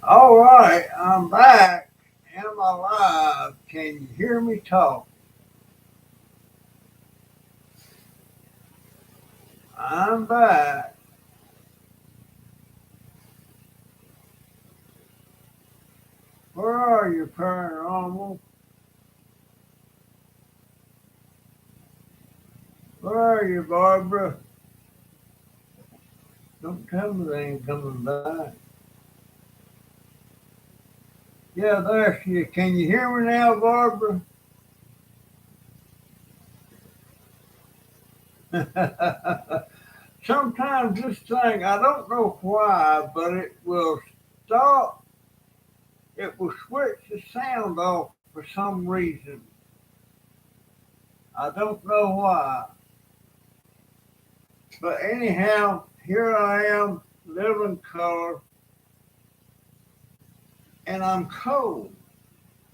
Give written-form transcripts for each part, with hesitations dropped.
All right, I'm back. Am I live? Can you hear me talk? I'm back. Where are you, paranormal? Where are you, Barbara? Don't tell me they ain't coming back. Yeah, there she is. Can you hear me now, Barbara? Sometimes this thing, I don't know why, but it will stop. It will switch the sound off for some reason. I don't know why. But anyhow, here I am, living color, and I'm cold.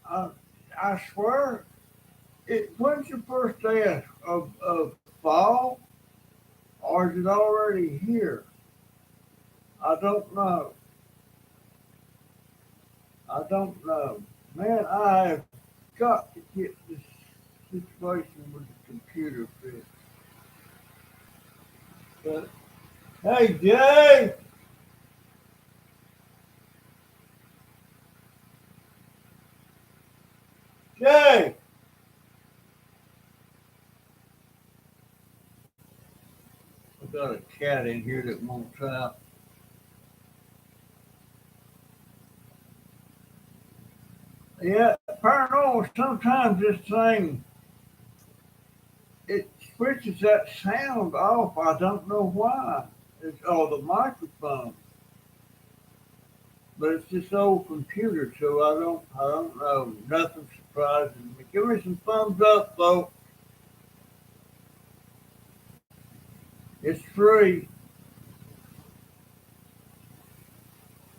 I, I swear, when's the first day of fall, or is it already here? I don't know. I don't know. Man, I have got to get this situation with the computer fixed. But hey, Jay, Jay, I got a cat in here that won't out. Yeah, paranormal. Sometimes this thing it switches that sound off. I don't know why. It's the microphone, but it's this old computer, so I don't know. Nothing surprises me. Give me some thumbs up, though. It's free,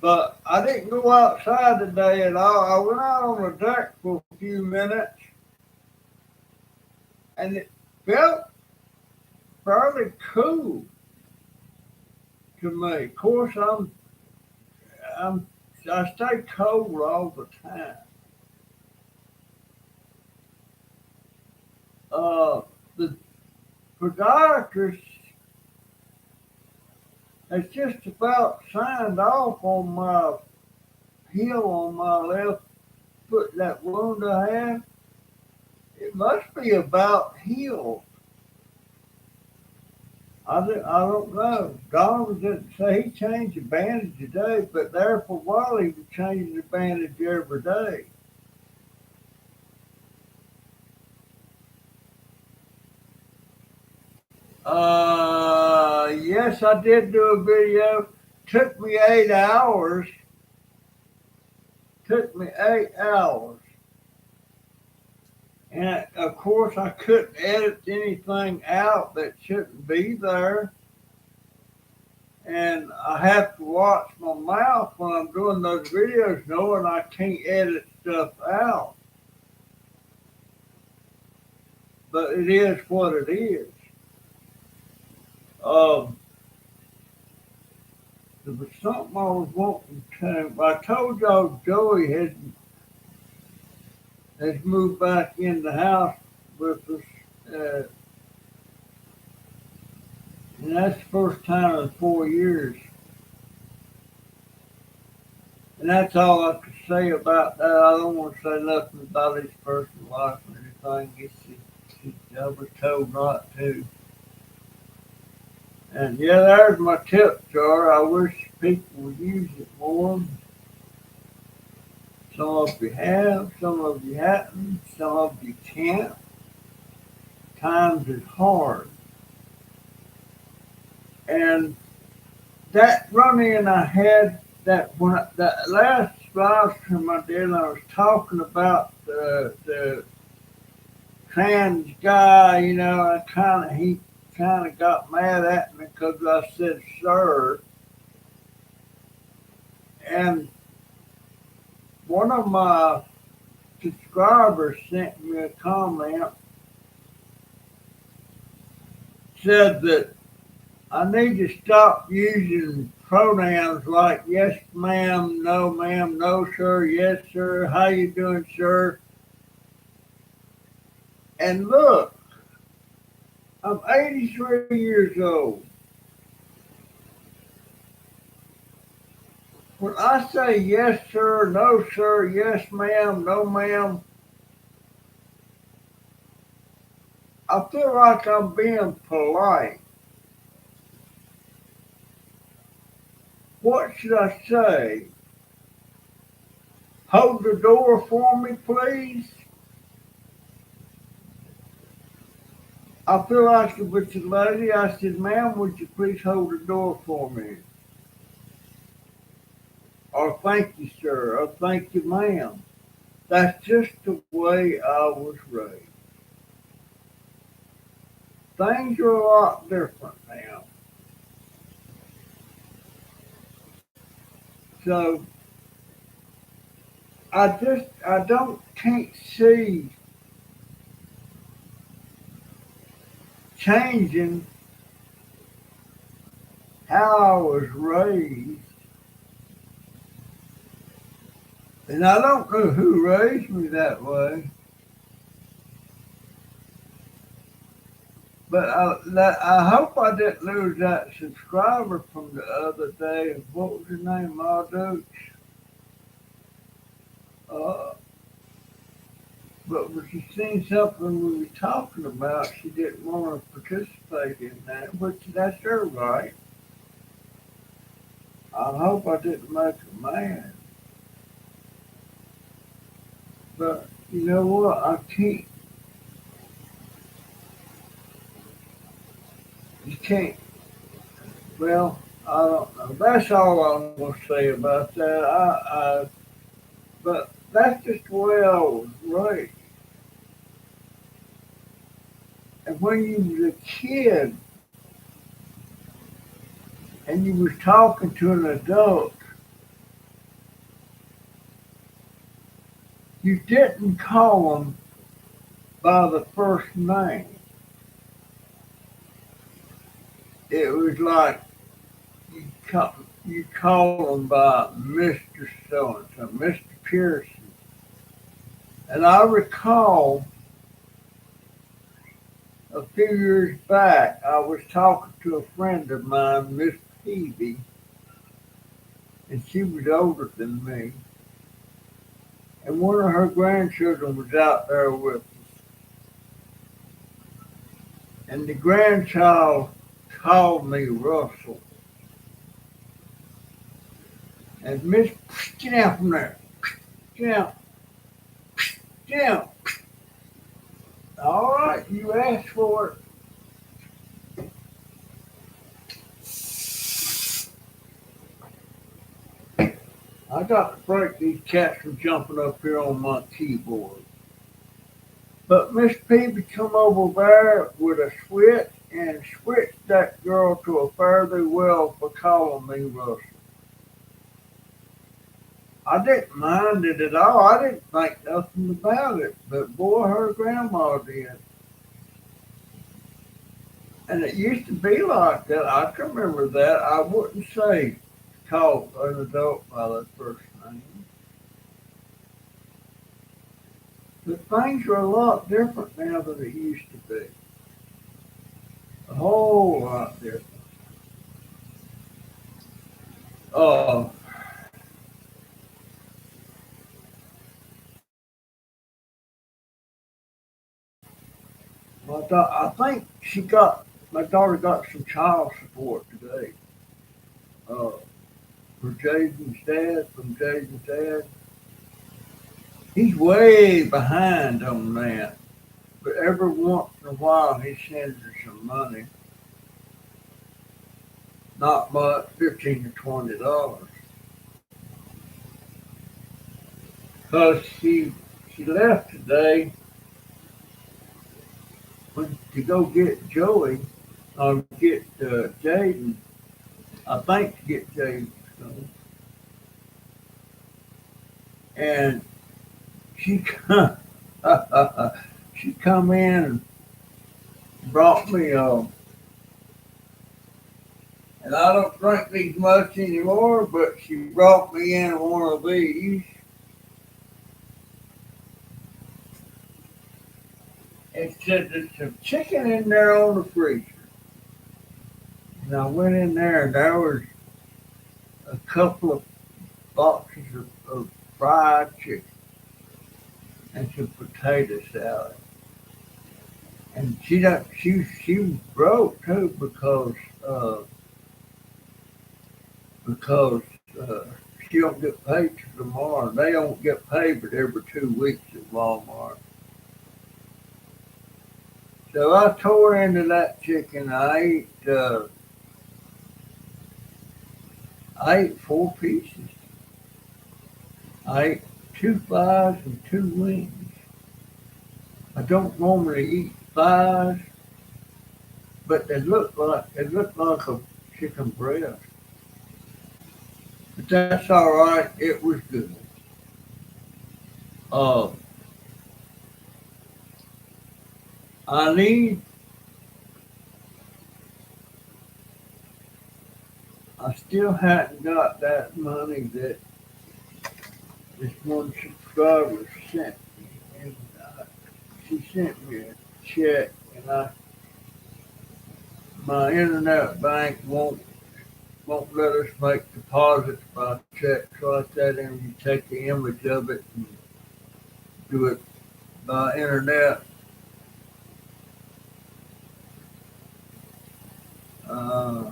but I didn't go outside today at all. I went out on the deck for a few minutes, and it felt fairly cool to me. Of course, I'm I stay cold all the time. The podiatrist has just about signed off on my heel on my left foot, that wound I had. It must be about healed. I don't know. Donovan didn't say he changed the bandage today, but there for a while he was changing the bandage every day. Yes, I did do a video. Took me 8 hours. Took me 8 hours. And of course, I couldn't edit anything out that shouldn't be there. And I have to watch my mouth when I'm doing those videos, knowing I can't edit stuff out. But it is what it is. Um, there was something I was wanting to. I told y'all Joey has moved back in the house with us, uh, and that's the first time in 4 years. And that's all I could say about that. I don't want to say nothing about his personal life or anything. I was told not to. And yeah, there's my tip jar. I wish people would use it more. Some of you have, some of you haven't, some of you can't. Times is hard. And that run in I had that last live stream I did, I was talking about the trans guy, he kind of got mad at me because I said sir. And one of my subscribers sent me a comment, said that I need to stop using pronouns like yes ma'am, no sir, yes sir, how you doing sir? And look, I'm 83 years old. When I say yes sir, yes ma'am, no ma'am, I feel like I'm being polite. What should I say? Hold the door for me, please. I feel like if it's a lady, I said, ma'am, would you please hold the door for me? Or thank you, sir, or thank you, ma'am. That's just the way I was raised. Things are a lot different now. So I don't, can't see changing how I was raised. And I don't know who raised me that way. But I hope I didn't lose that subscriber from the other day. What was his name? Marduk. Uh, but when she seen something we were talking about, she didn't want to participate in that, which that's her right. I hope I didn't make her mad. But you know what? I can't. You can't. Well, I don't know. That's all I'm gonna say about that. But that's just the way I was raised. And when you was a kid and you was talking to an adult, you didn't call them by the first name. It was like you call them by Mr. So and so, Mr. Pearson. And I recall a few years back, I was talking to a friend of mine, Miss Peavy, and she was older than me. And one of her grandchildren was out there with us. And the grandchild called me Russell. And Miss, get out from there. Get out. Get out. All right, you asked for it. I got to break these cats from jumping up here on my keyboard. But Miss Peavy come over there with a switch and switched that girl to a fare thee well for calling me Russell. I didn't mind it at all. I didn't think nothing about it. But boy, her grandma did. And it used to be like that. I can remember that. I wouldn't say call an adult by their first name. But things are a lot different now than it used to be. A whole lot different. Uh, I think my daughter got some child support today. Uh, for from Jaden's dad. He's way behind on that. But every once in a while he sends her some money. Not much, $15 to $20. Cause she left today to go get Joey or get Jaden. I think to get Jaden. And she come, she come in and brought me And I don't drink these much anymore, but she brought me in one of these. It said there's some chicken in there on the freezer. And I went in there and there was a couple of boxes of fried chicken and some potato salad. And she was broke too because uh, she don't get paid till tomorrow. They don't get paid but every 2 weeks at Walmart. So I tore into that chicken. I ate 4 pieces. I ate 2 thighs and 2 wings. I don't normally eat thighs, but they look like a chicken breast. But that's all right. It was good. Uh, I need. I still hadn't got that money that this one subscriber sent me, and she sent me a check, and my internet bank won't let us make deposits by check like that, and you take the image of it and do it by internet. Uh,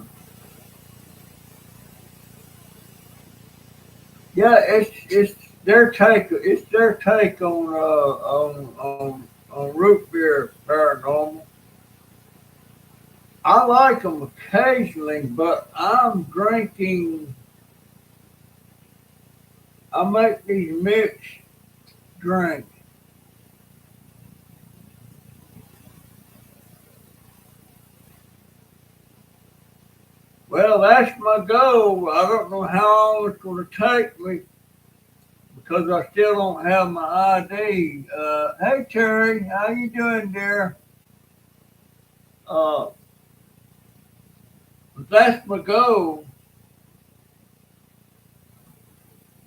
yeah, it's their take on root beer paranormal. I like them occasionally, but I'm drinking. I make these mixed drinks. Well, that's my goal. I don't know how long it's going to take me because I still don't have my ID. Hey Terry, how you doing, dear? Uh, but that's my goal,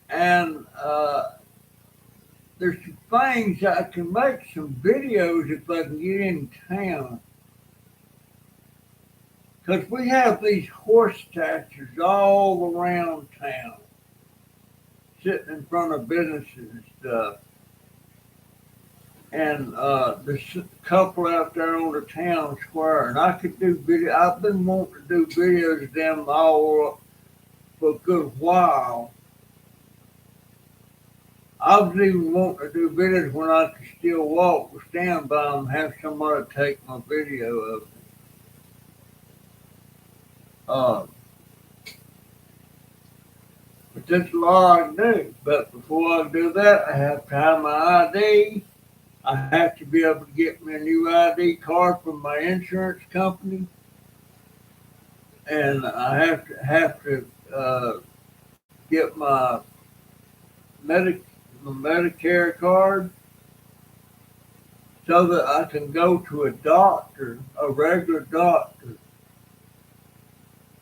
and there's some things I can make some videos if I can get in town. Because we have these horse statues all around town, sitting in front of businesses and stuff. And there's a couple out there on the town square, and I could do video. I've been wanting to do videos of them all for a good while. I was even wanting to do videos when I could still walk, stand by them, have somebody take my video of it. Uh, but that's a lot I can do. But before I do that, I have to have my ID. I have to be able to get me a new ID card from my insurance company, and I have to get Medi- my Medicare card so that I can go to a doctor, a regular doctor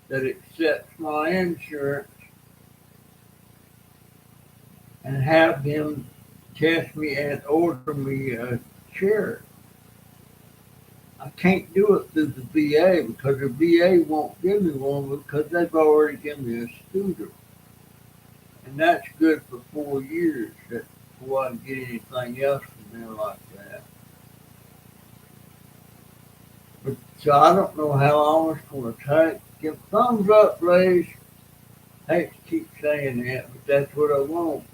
that accepts my insurance, and have him test me and order me a chair. I can't do it through the VA because the VA won't give me one because they've already given me a scooter. And that's good for 4 years before I can get anything else from them like that. But so I don't know how long it's going to take. Give a thumbs up, please. I hate to keep saying that, but that's what I want.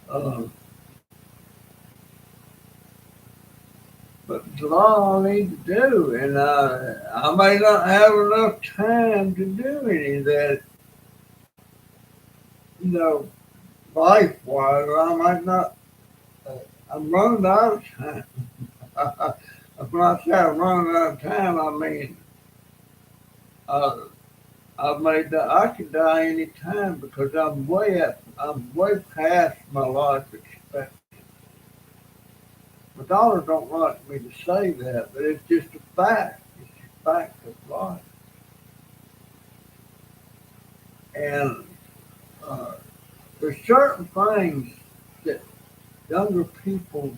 Uh, but it's a lot I need to do, and I may not have enough time to do any of that, you know, life wise. I might not. Uh, I'm running out of time. When I say I'm running out of time, I mean uh, I could die any time because I'm way past my life expectancy. My daughter don't like me to say that, but it's just a fact. It's a fact of life. And uh, there's certain things that younger people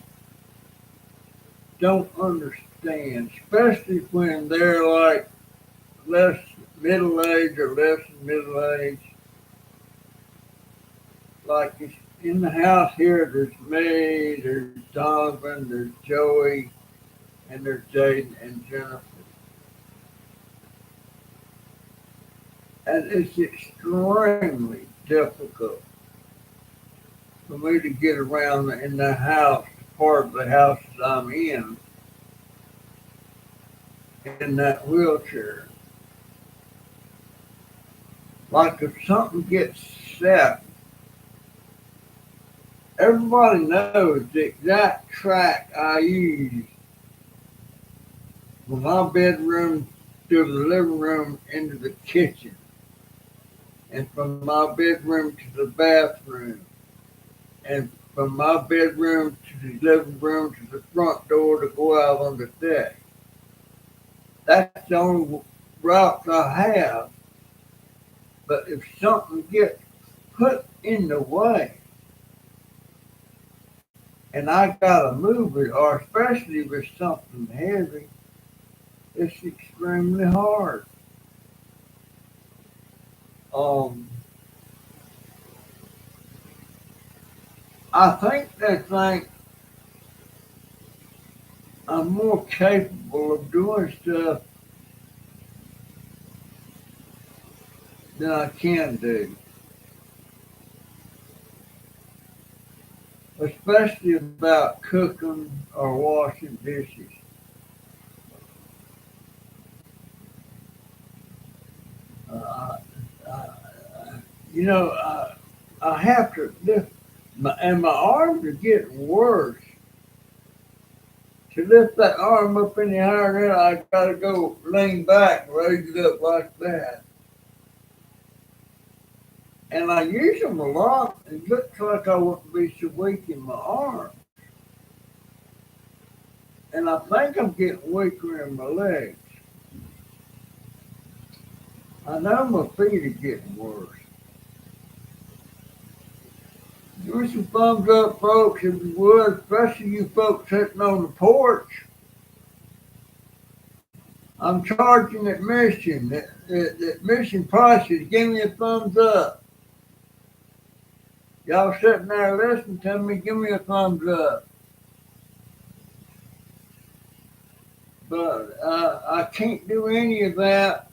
don't understand, especially when they're like less middle age or less than middle age. Like it's in the house here, there's me, there's Donovan, there's Joey, and there's Jaden and Jennifer. And it's extremely difficult for me to get around in the house, part of the house that I'm in that wheelchair. Like if something gets set, everybody knows the exact track I use from my bedroom to the living room into the kitchen, and from my bedroom to the bathroom, and from my bedroom to the living room to the front door to go out on the deck. That's the only route I have. But if something gets put in the way and I gotta move it, or especially if it's something heavy, it's extremely hard. Um, I think they think I'm more capable of doing stuff than I can do, especially about cooking or washing dishes. Uh, I, you know, I have to lift, and my arms are getting worse. To lift that arm up any higher, I gotta go lean back, raise it up like that. And I use them a lot. It looks like I wouldn't be so weak in my arm. And I think I'm getting weaker in my legs. I know my feet are getting worse. Give me some thumbs up, folks, if you would, especially you folks sitting on the porch. I'm charging admission. Admission prices. Give me a thumbs up. Y'all sitting there listening to me, give me a thumbs up. But I can't do any of that.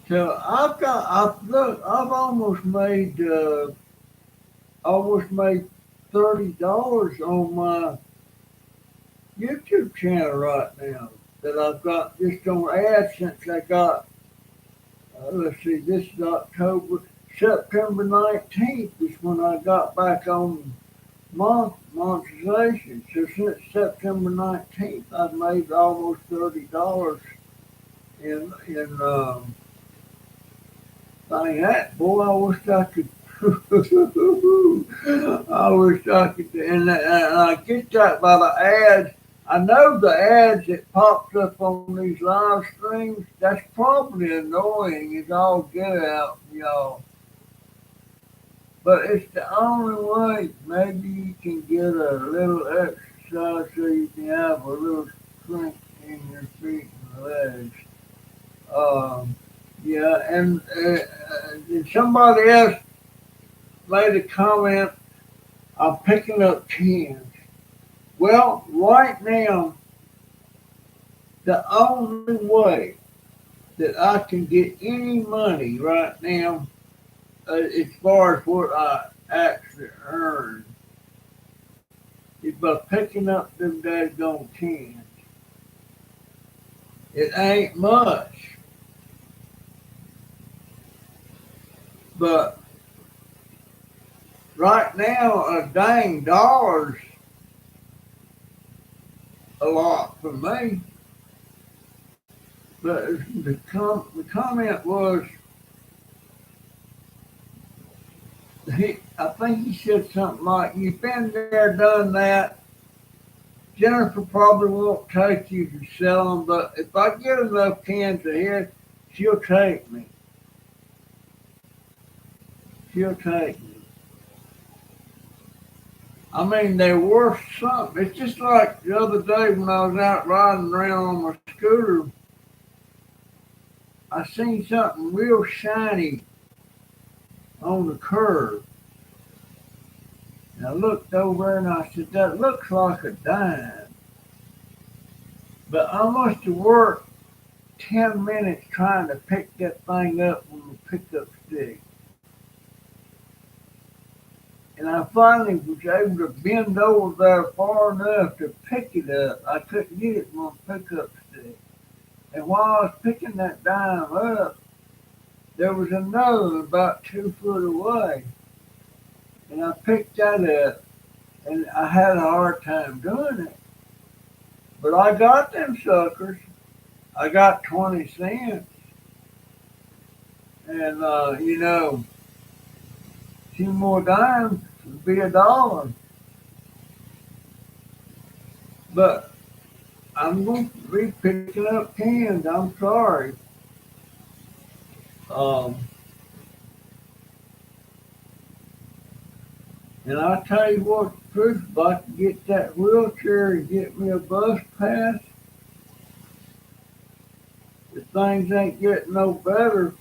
So I've almost made $30 on my YouTube channel right now that I've got just on AdSense. I got, let's see, this is September 19th is when I got back on monetization. So since September 19th, I've made almost $30 in thing. That boy, I wish I could. I wish I could, and I get that by the ads. I know the ads that pops up on these live streams. That's probably annoying. It's all get out, y'all. But it's the only way maybe you can get a little exercise so you can have a little strength in your feet and legs. Yeah, and somebody else made a comment, I'm picking up cans. Well, right now, the only way that I can get any money right now, as far as what I actually earn, is by picking up them daggone cans. It ain't much, but right now, a dang dollar's a lot for me. But the comment was, I think he said something like, "You've been there, done that. Jennifer probably won't take you to sell them, but if I get enough cans of here, she'll take me." She'll take me. I mean, they're worth something. It's just like the other day when I was out riding around on my scooter, I seen something real shiny on the curb. And I looked over and I said, that looks like a dime. But I must have worked 10 minutes trying to pick that thing up with a pickup stick. And I finally was able to bend over there far enough to pick it up. I couldn't get it with a pickup stick. And while I was picking that dime up, there was another about 2 foot away. And I picked that up and I had a hard time doing it. But I got them suckers. I got 20 cents. And, two more dimes would be $1. But I'm going to be picking up cans. I'm sorry. Um, and I tell you what, truth, if I could get that wheelchair and get me a bus pass, if things ain't getting no better,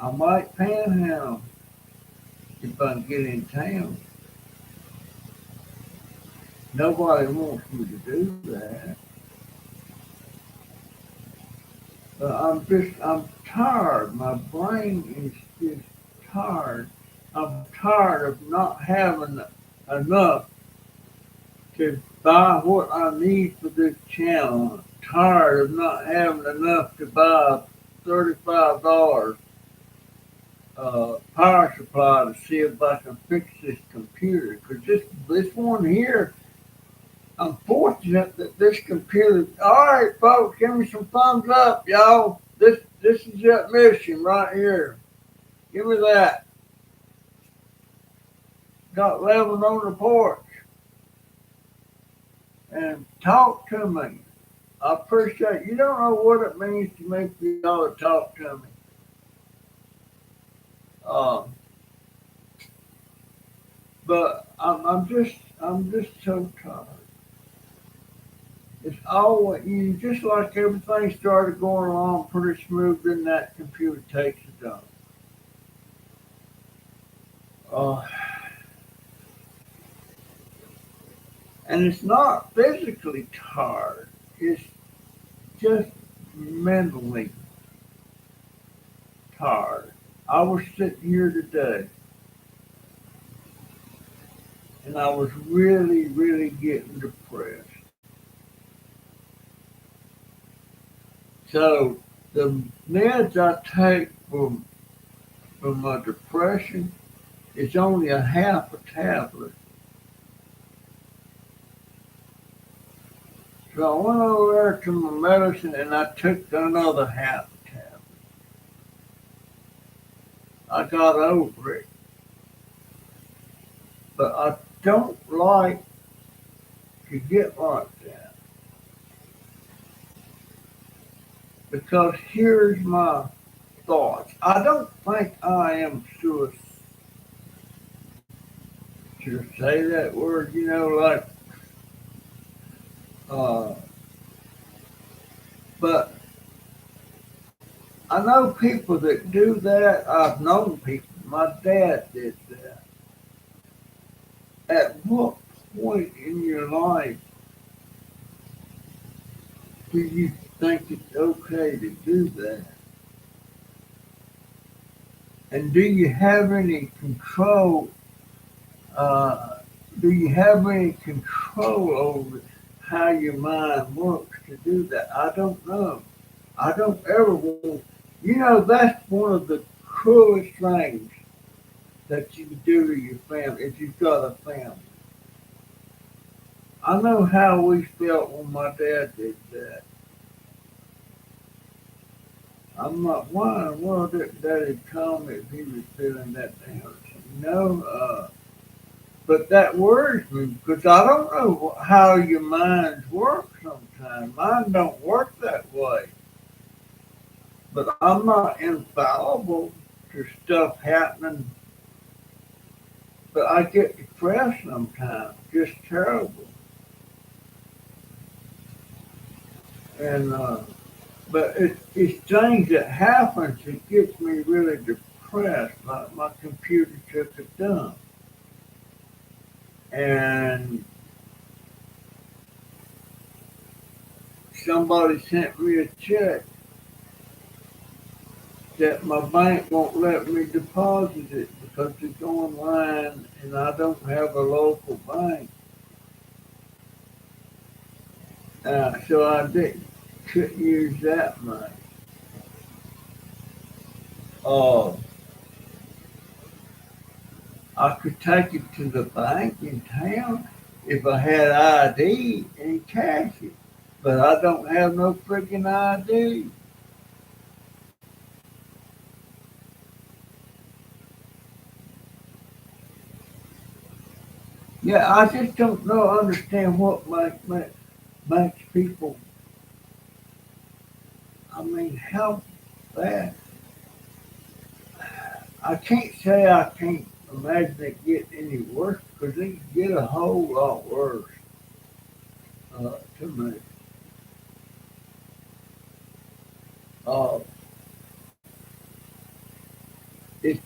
I might panhandle if I can get in town. Nobody wants me to do that. But I'm tired. My brain is just tired. I'm tired of not having enough to buy what I need for this channel. I'm tired of not having enough to buy $35 power supply to see if I can fix this computer. Because this one here, I'm fortunate that this computer. All right, folks, give me some thumbs up, y'all. This is that mission right here. Give me that. Got Levin on the porch and talk to me. I appreciate it. You don't know what it means to me for y'all to talk to me. Uh, but I'm just so tired. It's always just like everything started going along pretty smooth, then that computer takes it off. Uh, and it's not physically tired. It's just mentally tired. I was sitting here today and I was really, really getting depressed. So the meds I take for my depression is only a half a tablet. So I went over there to my medicine and I took another half a tablet. I got over it. But I don't like to get like that. Because here's my thoughts. I don't think I am suicidal. Should I say that word? Like, uh, but I know people that do that. I've known people. My dad did that. At what point in your life do you think it's okay to do that? And do you have any control? Do you have any control over how your mind works to do that? I don't know. I don't ever want. That's one of the cruelest things that you can do to your family if you've got a family. I know how we felt when my dad did that. I'm not why in the world did Daddy tell me if he was feeling that down. But that worries me because I don't know how your minds work sometimes. Mine don't work that way. But I'm not infallible to stuff happening. But I get depressed sometimes, just terrible. And but it's things that happens that gets me really depressed. Like my computer took a dump, and somebody sent me a check that my bank won't let me deposit it because it's online and I don't have a local bank. So couldn't use that money. Uh, I could take it to the bank in town if I had ID and cash it, but I don't have no freaking ID. Yeah, I just don't know, understand what makes people. I mean, how bad. I can't say I can't imagine it getting any worse because it can get a whole lot worse to me. Uh, it's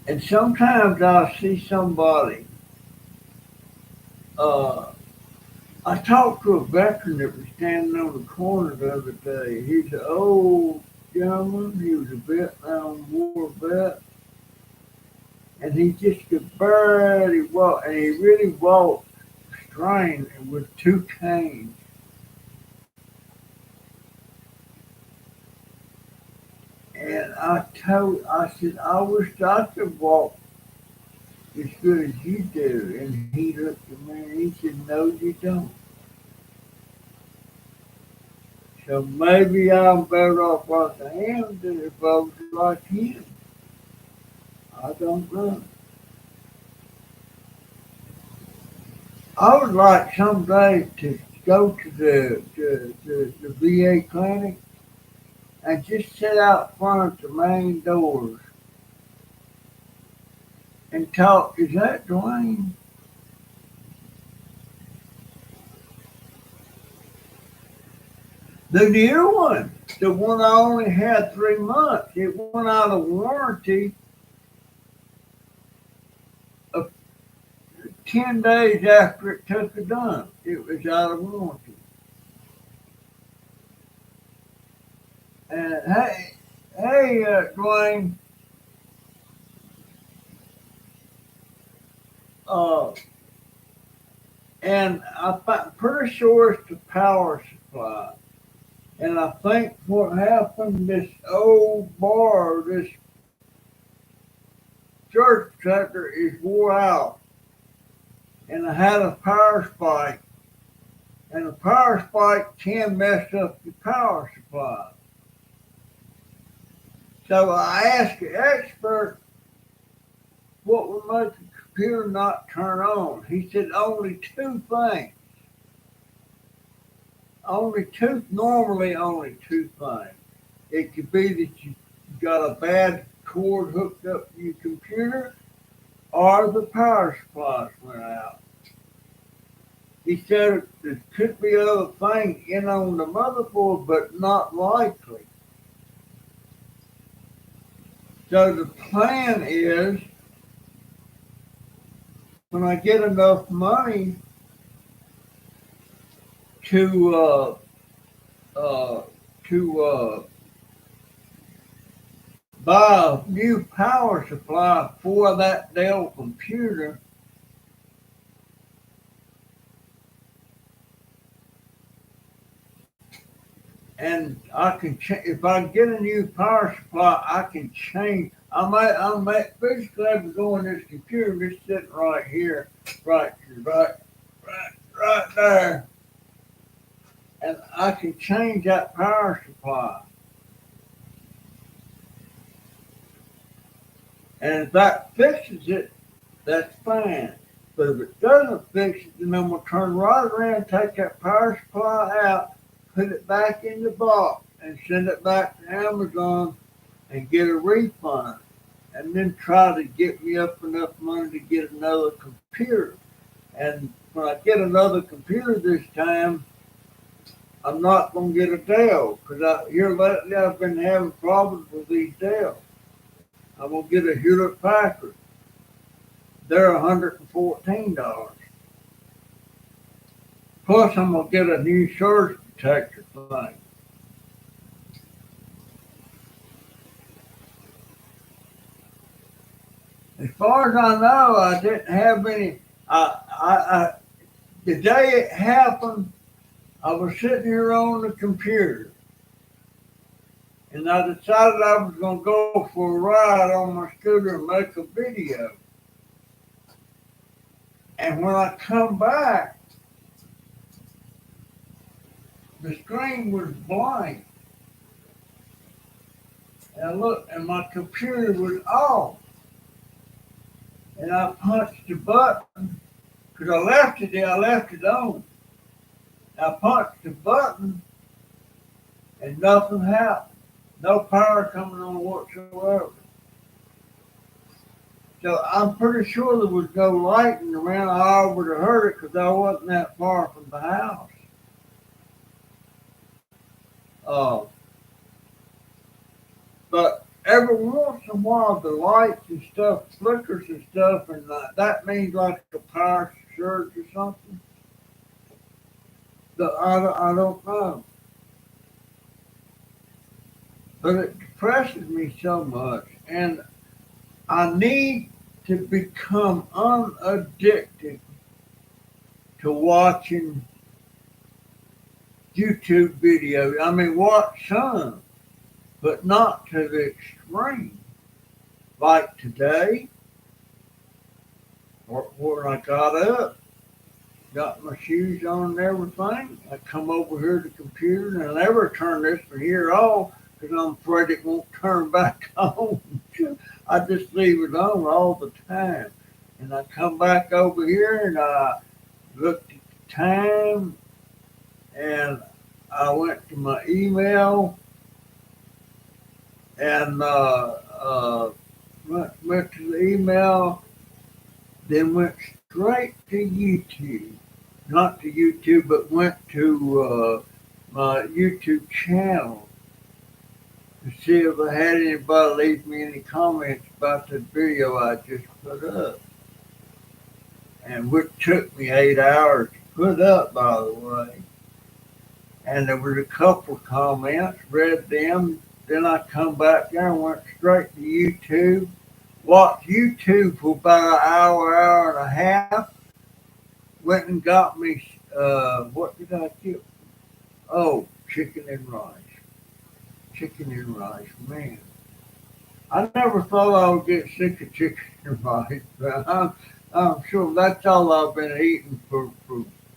and sometimes I see somebody. Uh, I talked to a veteran that was standing on the corner the other day. He's an old gentleman. He was a Vietnam War vet, and he just could barely walk, and he really walked strange with two canes. And I said, I wish I could walk as good as you do. And he looked at me and he said, no, you don't. So maybe I'm better off like I am than if I was like him. I don't know. I would like someday to go to the VA clinic and just sit out front of the main doors and talk. Is that Dwayne? The new one, the one I only had 3 months, it went out of warranty of 10 days after it took a dump. It was out of warranty. And Dwayne, uh, and I'm pretty sure it's the power supply. And I think what happened, this old bar, this church protector is wore out. And I had a power spike. And a power spike can mess up the power supply. So I asked the expert what would make the computer not turn on. He said only two things. Normally only two things. It could be that you got a bad cord hooked up to your computer or the power supplies went out. He said there could be other things in on the motherboard, but not likely. So the plan is when I get enough money to uh, to buy a new power supply for that Dell computer, and if I get a new power supply, I can change. I might physically have to go in this computer just sitting right here, right, right, right there, and I can change that power supply. And if that fixes it, that's fine. But if it doesn't fix it, then I'm gonna turn right around, take that power supply out, put it back in the box and send it back to Amazon and get a refund, and then try to get me up enough money to get another computer. And when I get another computer this time, I'm not going to get a Dell because here lately I've been having problems with these Dells. I'm going to get a Hewlett Packard. They're $114. Plus, I'm going to get a new surge protector thing. As far as I know, I didn't have any. The day it happened, I was sitting here on the computer, and I decided I was going to go for a ride on my scooter and make a video. And when I come back, the screen was blank. And I looked, and my computer was off. And I punched the button because I left it on. I punched the button, and nothing happened. No power coming on whatsoever. So I'm pretty sure there was no lightning around. I would have heard it because I wasn't that far from the house. Uh, but every once in a while, the lights and stuff flickers and stuff, and that means like a power surge or something. I don't know. But it depresses me so much, and I need to become unaddicted to watching YouTube videos. I mean, watch some, but not to the extreme. Like today, when I got up, got my shoes on and everything, I come over here to the computer, and I never turn this from here off because I'm afraid it won't turn back on. I just leave it on all the time. And I come back over here and I looked at the time, and I went to my email and went to the email, then went straight to YouTube. Not to YouTube, but went to my YouTube channel to see if I had anybody leave me any comments about the video I just put up. And which took me 8 hours to put up, by the way. And there was a couple of comments, read them, then I come back there and went straight to YouTube. Watched YouTube for about an hour and a half. Went and got me, what did I get? Oh, chicken and rice. Chicken and rice, man. I never thought I would get sick of chicken and rice, but I'm sure that's all I've been eating for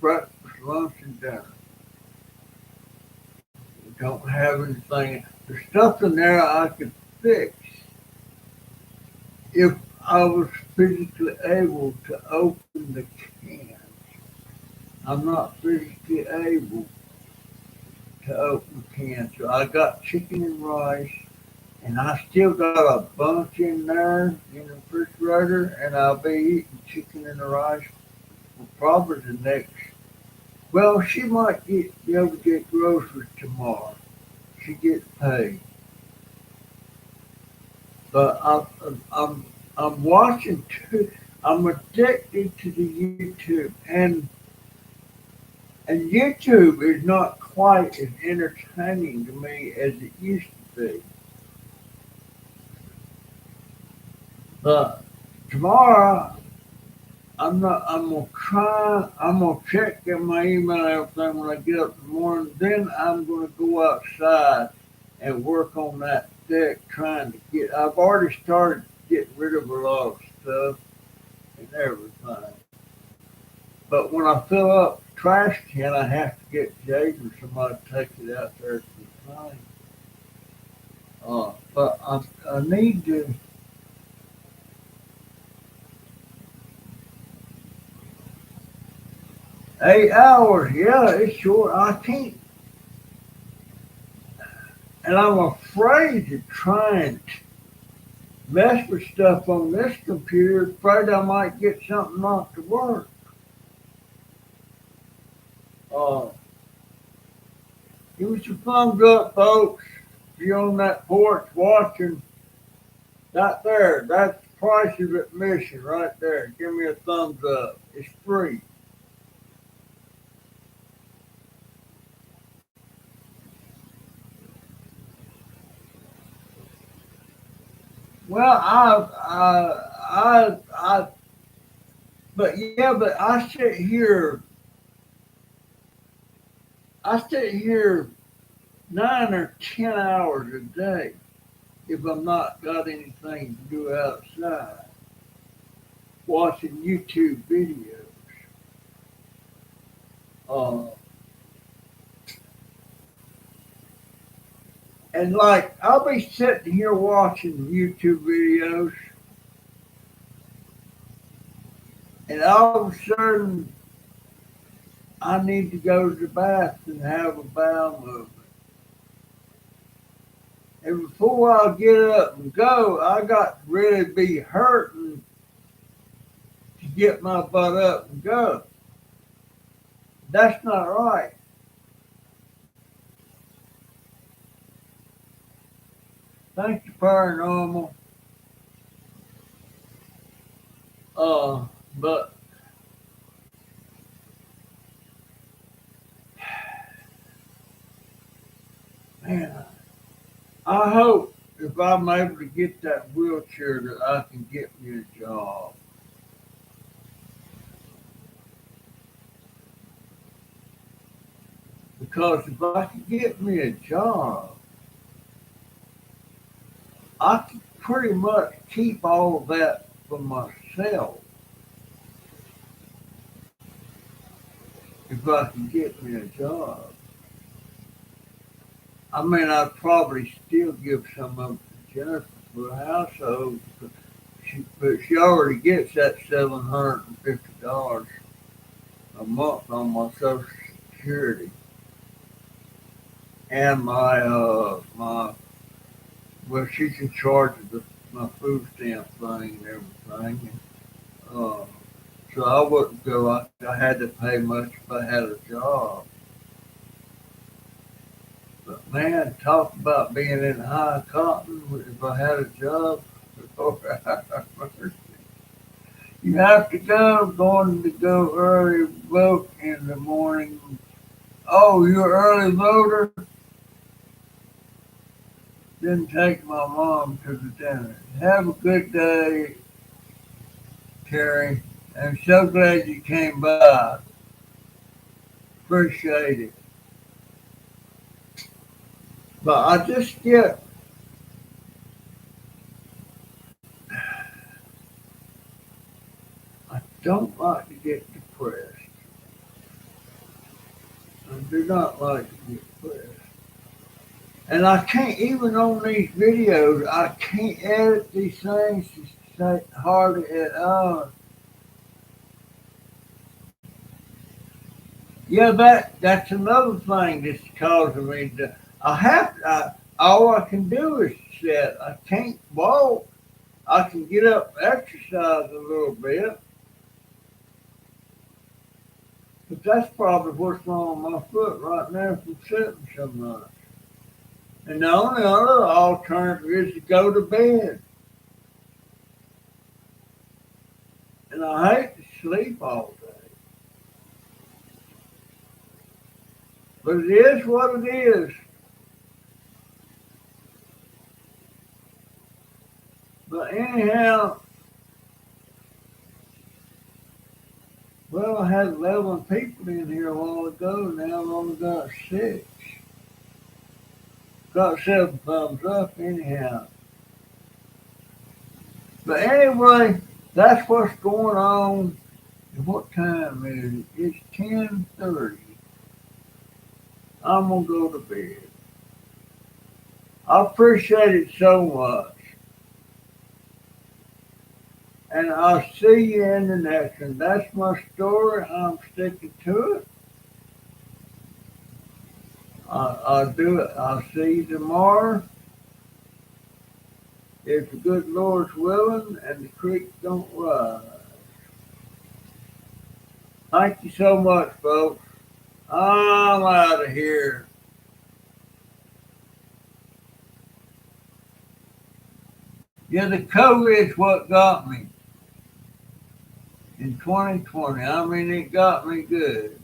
breakfast, lunch, and dinner. Don't have anything. There's stuff in there I could fix if I was physically able to open the can. I'm not physically able to open the can. So I got chicken and rice, and I still got a bunch in there in the refrigerator, and I'll be eating chicken and rice for probably the next. Well, she might be able to get groceries tomorrow. She gets paid. But I'm watching too. I'm addicted to the YouTube, and YouTube is not quite as entertaining to me as it used to be. But tomorrow, I'm not. I'm gonna try. I'm gonna check in my email and everything when I get up in the morning. Then I'm gonna go outside and work on that deck, trying to get. I've already started getting rid of a lot of stuff and everything. But when I fill up the trash can, I have to get Jade or somebody to take it out there to the thing. But I need to. 8 hours, yeah, it's short. I can't. And I'm afraid to try and mess with stuff on this computer, afraid I might get something not to work. Uh, Give me some thumbs up, folks. If you're on that porch watching, right there, that's the price of admission right there. Give me a thumbs up. It's free. Well, but yeah, but I sit here 9 or 10 hours a day if I'm not got anything to do outside, watching YouTube videos. Uh, and like, I'll be sitting here watching YouTube videos, and all of a sudden, I need to go to the bathroom and have a bowel movement. And before I get up and go, I got to really be hurting to get my butt up and go. That's not right. Thank you, paranormal. But man, I hope if I'm able to get that wheelchair that I can get me a job. Because if I can get me a job, I can pretty much keep all of that for myself if I can get me a job. I mean, I'd probably still give some of it to Jennifer for the household, but she already gets that $750 a month on my Social Security and my well, she's in charge of my food stamp thing and everything. Uh, so I wouldn't feel like I had to pay much if I had a job. But man, talk about being in high cotton if I had a job. You have to go, going to go early vote in the morning. Oh, you're an early voter? Then take my mom to the dinner. Have a good day, Terry. I'm so glad you came by. Appreciate it. But I just get, I don't like to get depressed. I do not like to get depressed. And I can't, even on these videos, I can't edit these things to say hardly at all. Yeah, that's another thing that's causing me to, all I can do is sit. I can't walk. I can get up and exercise a little bit, but that's probably what's wrong with my foot right now from sitting so much. And the only other alternative is to go to bed. And I hate to sleep all day. But it is what it is. But anyhow, well, I had 11 people in here a while ago. Now I've only got 6. Got 7 thumbs up anyhow. But anyway, that's what's going on. And what time is it? It's 10:30. I'm going to go to bed. I appreciate it so much. And I'll see you in the next one. That's my story. I'm sticking to it. I'll do it. I'll see you tomorrow. If the good Lord's willing and the creek don't rise. Thank you so much, folks. I'm out of here. Yeah, the COVID's what got me in 2020. I mean, it got me good.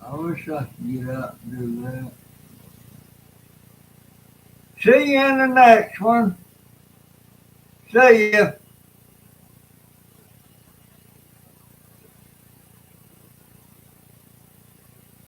I wish I could get out and do that. See you in the next one. See ya.